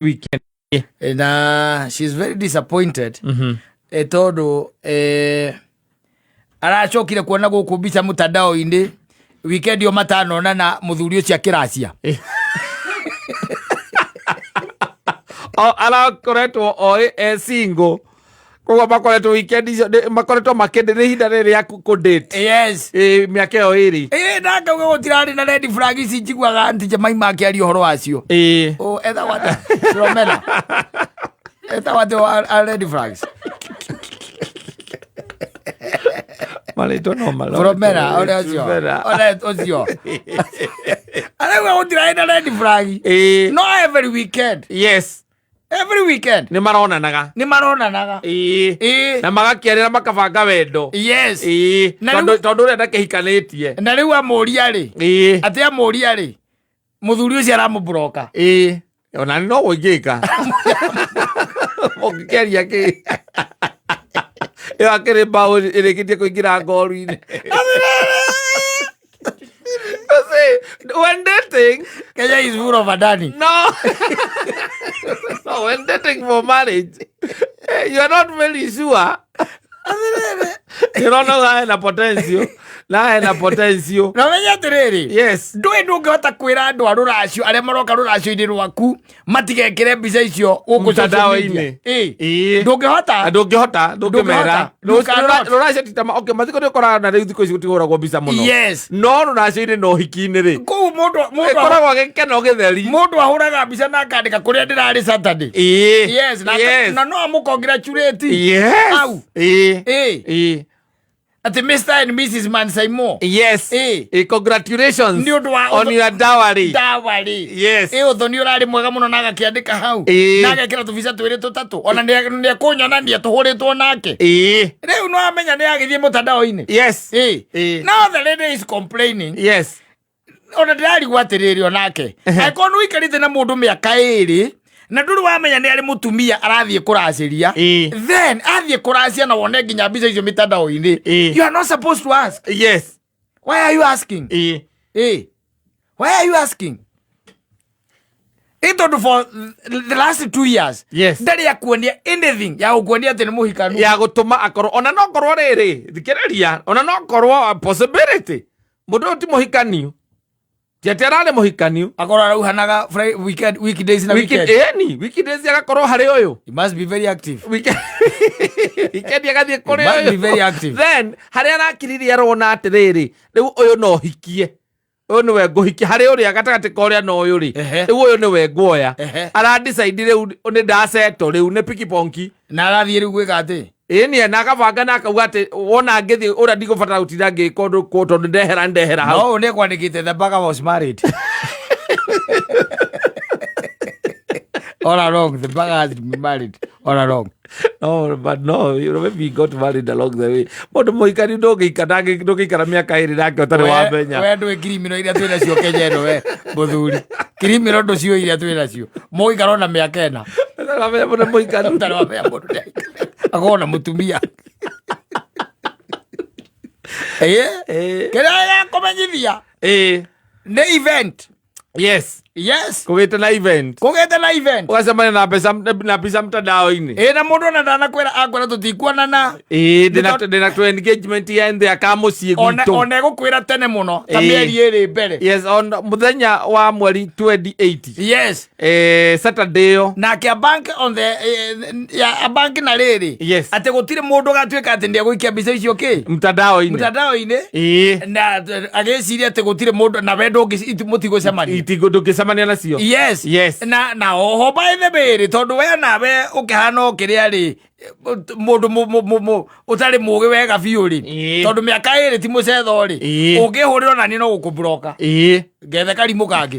weekend. Na she's very disappointed. Etodo arachokire kuona guku mbica mutandao-ini weekend yo matanona na muthuri ucio akiracia. Alakoretwo single. Kwa makoretwo weekend icio makoretwo makendere hinda riri ya ku date. Yes. Miaka yo iri. Ndanga gutirari na red flag ici njiguaga anti Jemai make ari horo wacio. Etha wata. Romela. Etha wata red flags. Malito no malo. Romela, ore ocio. Ore ocio. Ala gutirari na red flag. No every weekend. Yes. Every weekend. Ni maronanaga. Na magakiarira makabanga wendo. Yes. Tondu ria ndakihikanitie. Na riu amuria ri. Ati amuria ri. Muthuri ucio aramubroka. Ona no wigika. Okiria ki. Yo akiri bao irikitie kuingira ngoru-ini. When dating, Kenya is full of Adani. No, when dating for marriage, you are not very sure. You don't know that potential. Na potential. Na menya tiriri. Yes. Ndui ndungihota kwira andu a ruracio aria maroka ruracio-ini rwaku matigekire mbica icio guku mtandao-ini. Ndungihota. Ndungimera. Ruracio titama okay mathiko ni korana na riu thiko ici gutiguragwo mbica muno. Yes. No ruracio-ini no hiki-ini ri. Ku mundu koragwo gikeno githeri. Mundu ahuraga mbica na akandika kuria ndirari Saturday. Yes. Na no amukongratulate. Yes. Au. Ati Mr. and Mrs. Mansaimo. Yes. Congratulations on your dowry. Yes. Uthoni urari mwega muno na agakiandika hau. Na agekira tubica twiri tutatu. Ona ni kunyonania tuhuritwo nake. Riu no amenya ni agithie mutandao-ini. Yes. Now the lady is complaining. Yes. Ona ndirari gwatiriri onake. Aikonu ikarite na mundu miaka iri. Na nduru wamenya ni ari mutumia arathie kuraciria. Then athie kuracia na wone nginya mbica icio mitandao-ini. You are not supposed to ask. Yes. Why are you asking? Why are you asking? Ito for the last 2 years. Yes. Ndari ya kuonia anything ya kuonia tene muhikanu. Ya gutuma akoro ona no korwo riri thikiriria ona no korwo possibility. Mundu ti muhikanio. Jeterale muhikanio. Akoro arauhanaga weekdays na weekend. Weekdays agakorwo hari uyu. He must be very active. Weekend agathie kuri uyu. He must be very active. Then hari arakiriria rona atiriri riu uyu no hikie. Uyu niwe nguhikia hari uria gatagati ka uria no uyu ri. Riu uyu niwe nguoya. Ara decide riu ni ndaceto riu ni pikiponki. Na arathie riu gwika ati. Ni na akabanga na akauga ati wona ngithi ura ndigubata gutira ngikondu tondu ndehera hau. No ne kwandikite the bugger was married. All along the bugger has been married all along. No, but no, you know, maybe he got married along the way. Mundu muhikani ndugikara miaka iri nake utari wamenya. We ndu criminal iria twina cio Kenya ino we muthuri. Criminal ndu cio iria twina cio. Muhikara na miaka ena. Wamenya mundu muhikani utari wamenya mundu. Akona mutumia. Kira ya komenyithia. Ne event. Yes. Kugite na event. Ugasemania na mbica mtandao-ini. Na mundu ona ndanakwira akwira tutikuonana. Ndina tu engagement ya nthi akamucii gwitu. Ona egukwira tene muno ta mieri iri mbere. Yes, on muthenya wa mweri 28. Yes. Saturday yo. Na kia bank on the ya bank na riri. Yes. Ate gutire mundu gatwika ati ndia guikia mbica icio ki mtandao-ini. Na ageciria ati gutire mundu na wendo mutigocemania. Ndungicemania nacio. Yes. Na oho by the way tondu we nawe ukihana ukiria ri mundu utari mugi wega biu ri tondu miaka iri ti mucetho ri ungihurira na ni no gukubroka ngethe karimu kangi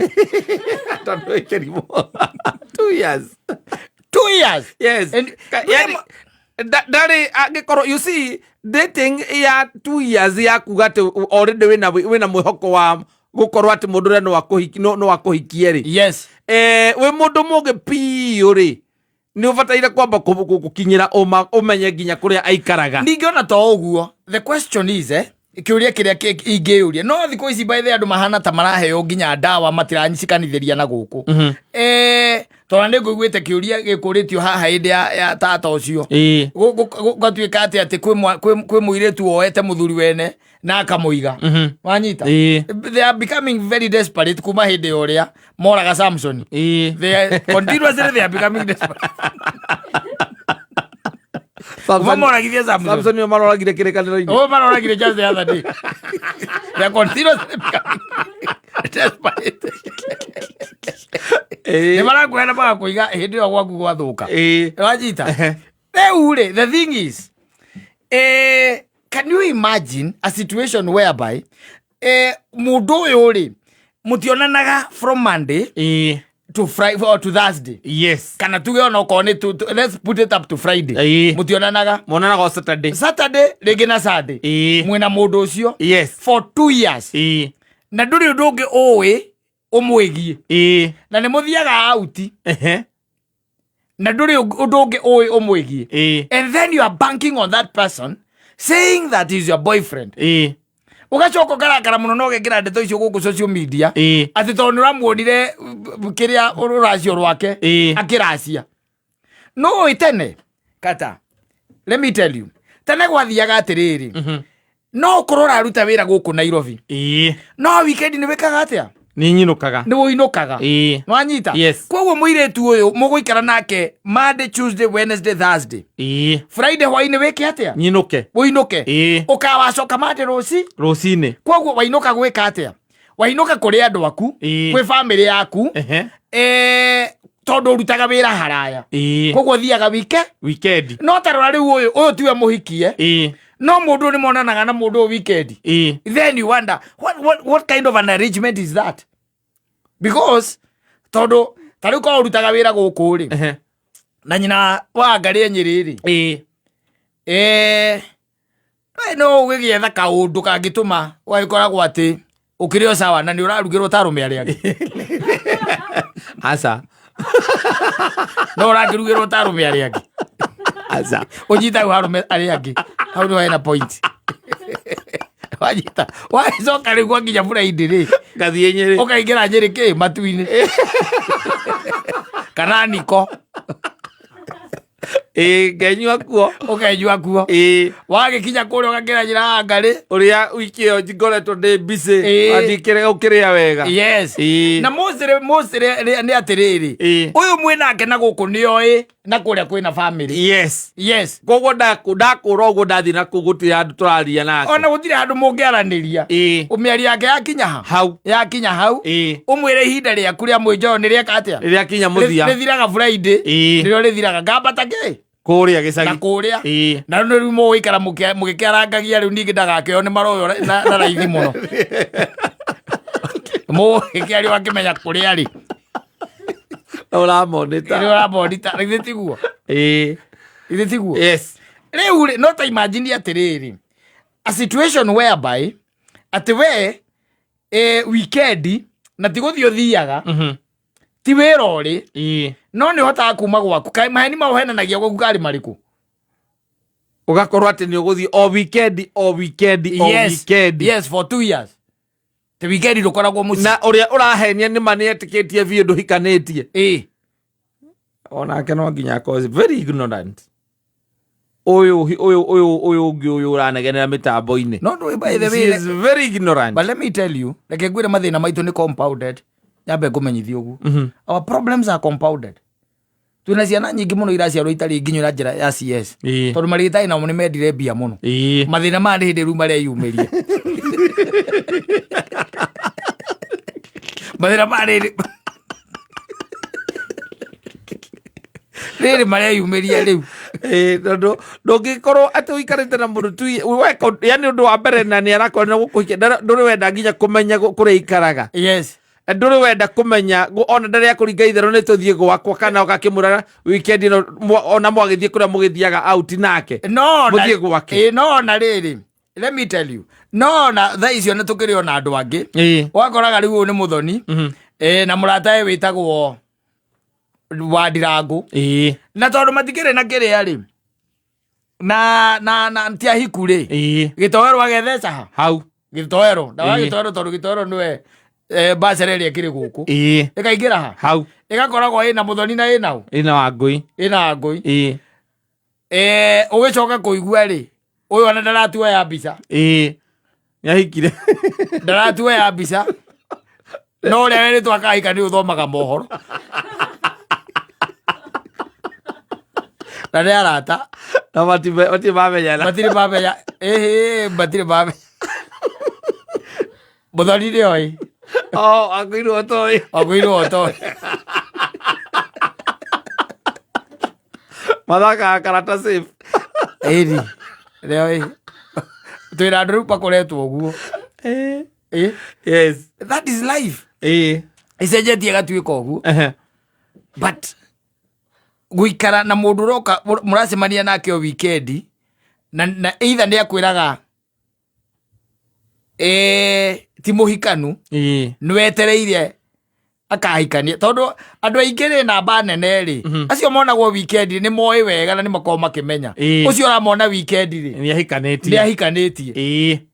tondu ikirimu 2 years. Yes. Yani dari agikorwo you see dating ya 2 years ya kuga ati already wina mwihoko wa gukorwo ati mundu ria no wakuhikie ri. Yes. We mundu mugi piu ri ni ubataire kwamba gukinyira umenye nginya kuria aikaraga. Ningiona to uguo. The question is kiuria kiria ingiuria no thiko ici by the andu mahana ta maraheo nginya ndawa matiranyicikanithiria na guku. tona nä ngå iguä te kä å ria gä kå rä tio haha hä ndä ya tata å cio gatuä ka atä atä kwä må irä tu oete må thuri wene na akamå iga wanyita they are becoming very desperate kuma hä ndä ya å rä a moraga Samson continuously they are becoming desperate moragithie Samson yo maroragire kä rä kanä maroragire just the other day they are continuously becoming desperate nä marakwenda magakå iga hä ndä ä yo gwaku gwathå ka wanyita rĩu rĩ the thing is can you imagine a situation whereby mũndũ ũyũ rĩ mũtionanaga from Monday to Friday or to Thursday yes kana tuge ona okorwo nĩ let's put it up to Friday mũtionanaga monanaga Saturday rĩngĩ na Sunday mwĩna mũndũ ũcio yes for 2 years na ndũrĩ ũndũ ũngĩ ũĩ ũmwĩgie na nĩ mũthiaga auti na ndũrĩ ũndũ ũngĩ ũĩ ũmwĩgie and then you are banking on that person saying that is your boyfriend ugacoka ngarakara muno no gekira ndeto icio guku social media ati to nä ramuonire kiria ruracio rwake akiracia no itene kata let me tell you tene gwathiaga atiriri no kurora ruta wira guku Nairobi no weekend ni wekaga atia ni nyinukaga ni woinukaga nwanyita koguo muiretu uyu muguikara nake Monday Tuesday Wednesday Thursday Friday hwaini weke atia nyinuke woinuke ukawacoka Monday rucini koguo wainuka gwika atia wainuka kuri andu aku kwi family yaku tondu rutaga wira haraya koguo thiaga weekend no tarora riu uyu tiwe muhikie no mundu ni monanaga na mundu weekend then you wonder what kind of an arrangement is that because tondu tariu ko rutaga wira guku ri na nyina wa ngari enyiriri no ugigietha kaundu kangituma wagikoragwo ati ukirio sawa na ni urarugirwo tarume ari angi asa no urarugirwo tarume ari angi asa ujita harume ari angi hau ni wena point wajita waicoka rä gwa nginya Friday rä gathiä nyä rä ukaingä ra nyä rä kä matu-inä kana niko ngenyua kuo ukenyua kuo wagikinya kuria ugakira njira ngari uria wiki yo ngoretwo ndi busy athikire ukiria wega yes na mostly ni atiriri uyu mwinake na guku nioi na kuria kwina family yes koguo ndakura uguo ndathi na kugutira andu turaria nake ona gutire andu mungiaraniria umiari yake yakinya hau umwire ihinda riaku ria mwijoro ni rieka atia riria kinya muthia rithiraga Friday nirio rithiraga ngambata ki kuria gicagi na kuria na no riu muikara mugikiarangagia riu ningi ndagakeo ni maroyo na raithi muno mugikiari wakimenya kuria ri uramonita ithitiguo ithitiguo yes riu no ta imagine atiriri a situation whereby ati we weekend na tiguthi uthiaga ti wira uri no ni hotaga kuma gwaku kai maheni mauhenanagia gwaku kari mariku ugakorwo ati ni uguthi o weekend yes for 2 years the weekend rukoragwo muci na uria urahenia ni mani etikitie vi ndu hikanitie onake no nginya cause very ignorant uyu ungi uyu uranegenera mitambo-ini no by the way is very ignorant but let me tell you like ngwire mathina maitu ni compounded nyambe ngumenyithia ugu our problems are compounded tuna ciana nyingi muno iraciarwo itari nginyura njira ya CS tondu marigitai nao ni mendire mbia muno mathina ma ni hindi riu mareyumiria mathina ma riri mareyumiria riu tondu ndungikorwo ati uikarite na mundu tu yani undu wa mbere na ni arakorwo gukuhikia nduri wenda nginya kumenya kuria ikaraga yes nduri wenda kumenya ona ndari akuringa itherũ ni tuthie gwakwa kana ukakimurana weekend no ona mwagithie kuria mugithiaga out nake muthie gwake no na riri let me tell you no na tha icio ni tukiri na andu angi wakoraga riu ni muthoni na muratae witagwo wa Ndirangu na tondu matikire na kiria ri na tia hiku ri gitoero agetheca hau gitoero ndawa gitoero tondu gitoero niwe bacereria kiri guku ikaingira hau igakoragwo ina muthoni na ina ina wangui ugicoka kuigua ri uyu ona ndaratua ya mbica nyahikire ndaratua ya mbica no ria weri twakahika ni uthomaga mohoro na ni arata na matire mamenya muthoni ni oi agwirwo toi mathaka karata safe eri reo twira andu riu makoretwo guo yes that is life icenjetie gatuika uguo but guikara na mundu roka muracemania nake o weekend na either ni akwiraga ti muhikanu ni wetereire akahikania tondu andu aingi ri namba nene ri acio monagwo weekend ni moi wega na ni makoo makimenya ucio uramona weekend ri ni ahikanitie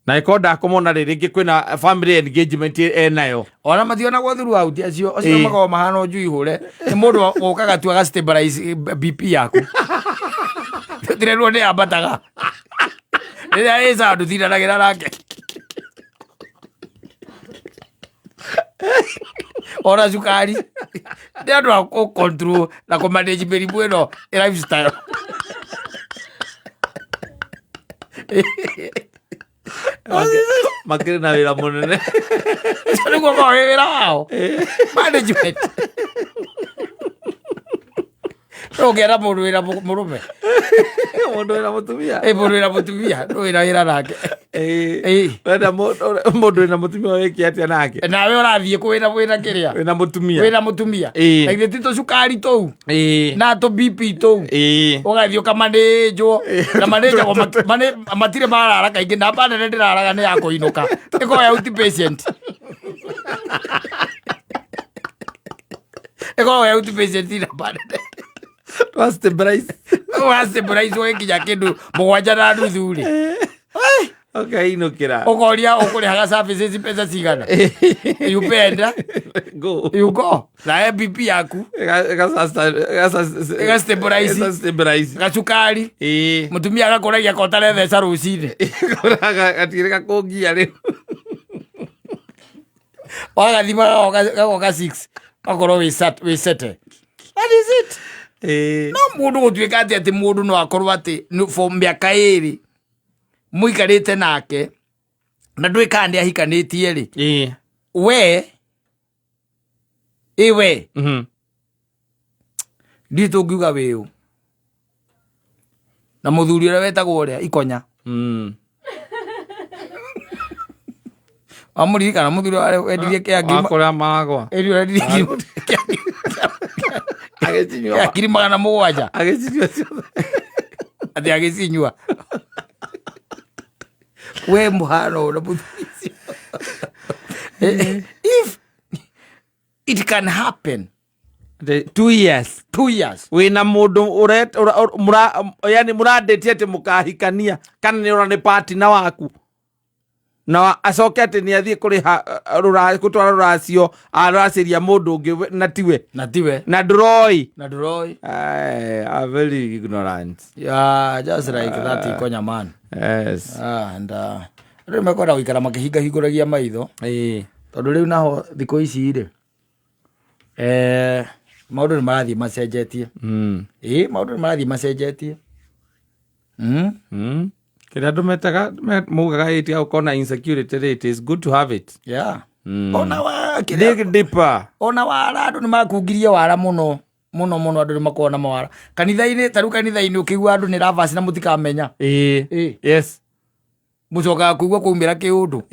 na ikonda kumona ri ringi kwina family engagement nayo ona mathionagwo throughout acio makoo mahana njui hure ni mundu ukaga tu aga stabilize BP yaku tirerwo ni ambataga ria eza andu thiranagira nake ora sukari ni andu a control na kumanage mirimu ino lifestyle makiri na wira munene niguo kwa wira wao management rogera mundu wira murume mundu wira mutumia mundu wira mutumia wira nake wenda mundu wina mutumia wiki atia nake nawe urathie kuwira kiria wina mutumia like tito sukari tou na to BP tou ugathie ukamanejwo na maneja matire marara kaingi na bana ndiraraga ni yako inuka iko ya outpatient ina bana wastabilize wekinya kindu mugwanja na nuthu ri okay inukira ukoria ukurihaga services pesa cigana yupenda you go na BP yaku stabilize gacukari mutumia agakoragia kotare theca rucini gatirika kungia ri wagathima gagoka 6 akorwo wi sete that is it no mundu gutuika ati mundu no akorwo ati for miaka iri muikarite nake na ndwika ndi ahikanitie ri we nditu ngiuga wiu na muthuri uria wetagwo uria ikonya amuririkana muthuri uria wendirie kiangima akora magwa eri uria wendirie agicinywa kiri 700 agicinywa ati agicinywa we muhano na muthuri if it can happen the 2 years wina mundu yani murandetie ati mukahikania kana ni urane partner waku na acoke ati ni athie kuriha gutwara ruracio araciria mundu ungi na tiwe na ndroi a very ignorant just like that ikonya man yes and riu mekora guikara makihinga hinguragia maitho tondu riu naho thiko ici ri maundu ni marathie macenjetie maundu ni marathie macenjetie kira andu metaga mugaga iti au kona insecurity rate is good to have it ona wa dig deeper ona wara andu ni makungirie wara muno andu ni makona mawara kanitha-ini ukigua andu ni ravasi na mutikamenya yes mucoka kuigua kuumira kiundu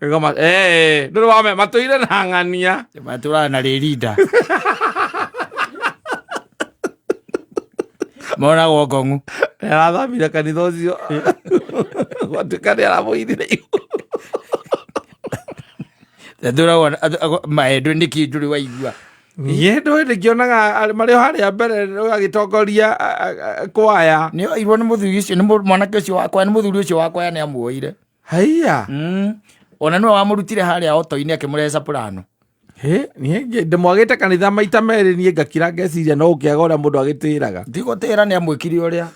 kagoma nduri wame matuire na ng'ania matura na ririda mona gokongu arathamire kanitha ucio watukani aramuithire ndura maendu ni kinduri waigua yendo ndikionaga mario haria mbere agitongoria kwaya ni irwo ni muthuri ucio ni mwanake ucio wakwa ni muthuri ucio wakwa ni amuoire haiya ona no amurutire haria oto-ini akimureca plano niĩ ndĩmwagĩte kanitha maita merĩ niĩ ngakira ngeciria no ũkĩaga ũrĩa mũndũ agĩtĩraga. Ndigũtĩra nĩ amwĩkire ũrĩa.